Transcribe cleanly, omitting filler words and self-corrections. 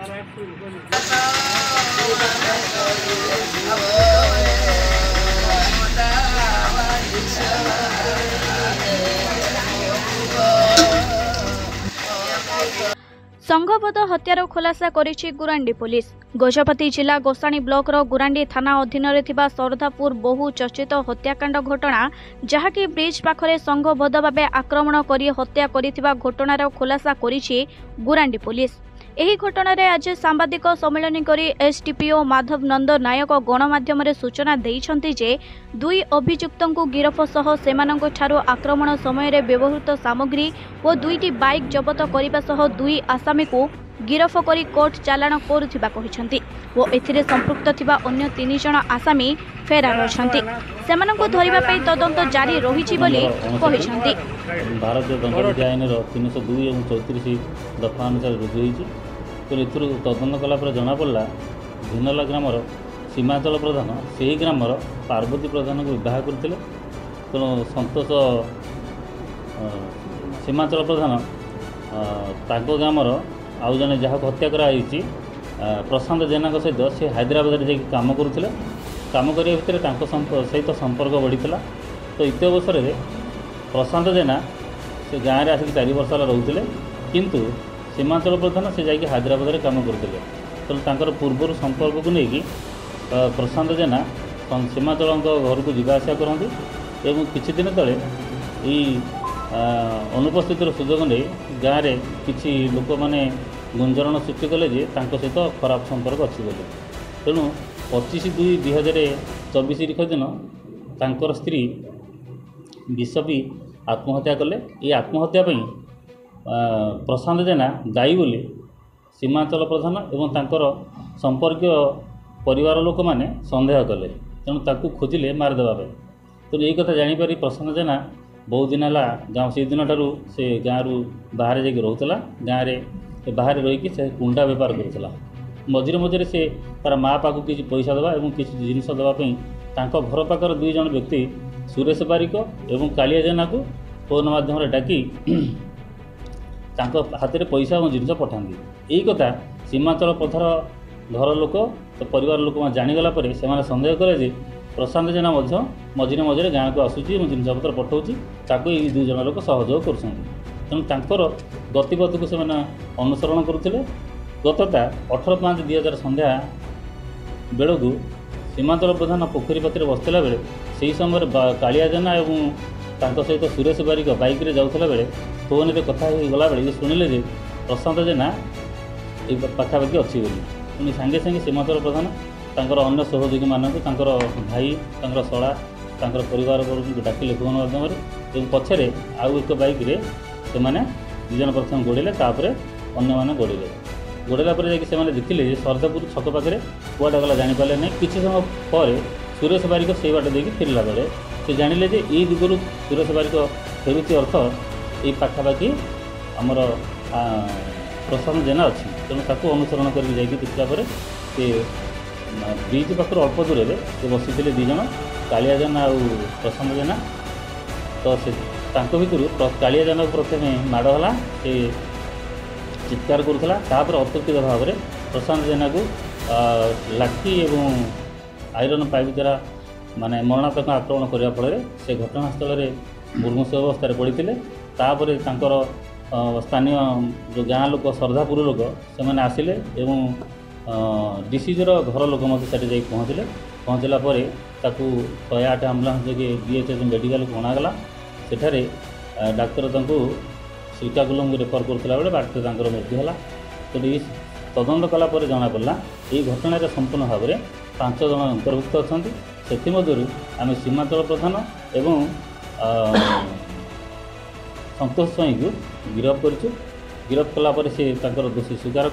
संघबद्ध हत्यार खुलासा करिछि गुरांडी पुलिस। गजपति जिला गोसाणी ब्लॉकर गुरांडी थाना अधीन सरधापुर बहु चर्चित हत्याकांड घटना जहाँकि ब्रिज पाखरे संघबद्ध भावे आक्रमण करी हत्या करिथिबा घटनार खुलासा करिछि गुरांडी पुलिस। एही घटना रे आज सांबादिक सम्मेलन करी एसडीपीओ माधव नंद नायक गणमाध्यम सूचना देइछन्ति जे दुई अभियुक्तଙ୍କୁ गिरफ सह सेमानଙ୍କ ठारो आक्रमण समय व्यवहृत सामग्री और दुईटी बाइक जबत करने सह दुई आसामी को गिरफ करी कोर्ट चालाण करुथिबा कहिसन्ति ओ एथिरे संपृक्त थिबा अन्य 3 जण आसामी फेरार अछन्ति। सेमानଙ୍କୁ धरिबा पई तदंत जारी रहिछि बोली कहिसन्ति। भारतीय दंड आईन 302 और 34 दफा अनुसार रुजु होइछि। तो एथुरु तदंत कला पर जना पड़ला भिनला ग्रामर सीमांचल प्रधान से ग्रामर पार्वती प्रधान को विवाह करथिले। तेणु संतोष सीमांचल प्रधान ताको ग्रामर आउ जने जहाँ हत्या कराई प्रशांत जेना सहित से हैदराबाद में जाकि काम करुले। काम करने भितर सहित संपर्क बढ़ीला। तो इत अवसर में प्रशांत जेना से गाँव में आसिक 4 वर्ष रोते किंतु सीमांचल प्रधान से जाकि हैदराबाद में काम करते। तेणु पूर्वर संपर्क को लेकिन प्रशांत जेना सीमांचल घर को जावासा करती और किछि दिन तले अनुपस्थित सुजोग नहीं गाँव में किसी लोक मैंने गुंजरण सृष्टि कले सहित खराब संपर्क अच्छी बोले। तेणु 25/2/2024 तारीख दिन तांकर स्त्री विष पी आत्महत्या कले। ये आत्महत्या प्रशांत जेना दायी बोली सीमांचल प्रधान एवं तांकर संपर्कीय परिवार लोक मैंने संदेह कले। तेणु ताकू खोजिले मारिदेवाई। तेणु यही कथा जापर प्रशांत जेना बहुत दिन है गाँव से दिन ठारू से गाँव बाहर जाकि रोला। गाँव में बाहर रहीकि से कुंडा बेपार करूला। मझे मझे से तार माँ पाक किसी पैसा देवा और किसी जिनस देवाई घर पाखर 2 जण व्यक्ति सुरेश बारिक और कालिया जेना को फोन माध्यम डाकी हाथ में पैसा और जिनस पठाती। यही कथा सीमांचल पथर घर लोक तो परिवार लोक जाणीगला से सन्देह कले प्रशांत जेना मझे मझे गाँव को आसूची और जिनपतर पठाऊँगी ताकू ये 2 जण लोक सहयोग कर। तेणु तांकर गतिपथ को से अनुसरण करुले। गतटा 18/5/2000 संध्या बेलू सीमांचल प्रधान पोखरी पात्र बसला बेले से समय कालिया जेना और सहित सुरेश बारिक बाइक रे जाऊला बेले फोन में कथा गला बेले शुणिले प्रशांत जेना ये पाखापाखि अच्छी बोली। सांगे सांगे सीमांचल प्रधान तांकर अन्य सहयोगी मानक भाई शला परिवार वर्ग डाकिले फोन माध्यम पछरे आउ एक बाइक रे से मैंने 2 जण प्रथम गोड़े तापर अन्य मैंने गोड़े गोड़ेला जाकि देखिले सरदापुर छक पाखे कुआटा गला जापारे ना। किसी समय पर सुरेश बारिक से बाट देकी फेरला बेले से जानिले जे ये दिगरू सुरेश बारिक फेरुची अर्थ ये पाखापाखि आमर प्रशांत जेना अच्छी। तेणु ताकू अनुसरण करके जाकि देखला से ब्रिज पाखर अल्प दूर से बसी 2 जण कालिया जेना और प्रशांत जेना। तो से भितर कालिया जेना प्रथम माड़ है से चित्कार करूला। अतर्कित भाव में प्रशांत जेना को लाठी और आयरन पाइप द्वारा माने मरणात्मक आक्रमण करने फल से घटनास्थल में मुर्मूष अवस्था पड़ते। तापर स्थानीय जो गाँ लोक सरधापुर लोक से आसिले और डीसीजर घर लोक जा पहुँचले। पहुँचला 108 आम्बुलांस जो बीएचएस मेडिकल को अणागला। सेठारे डाक्तर श्रीकाकुलम रेफर करुला बेले बाटे मृत्यु है। तो ये तदंत कला जना पड़ा ये घटना संपूर्ण भाव में 5 जण अंतर्भुक्त अच्छा। से आम सीमांचल प्रधान एवं संतोष स्वाई को गिरफ्त कर। गिरफ्त कला से दोषी स्वीकार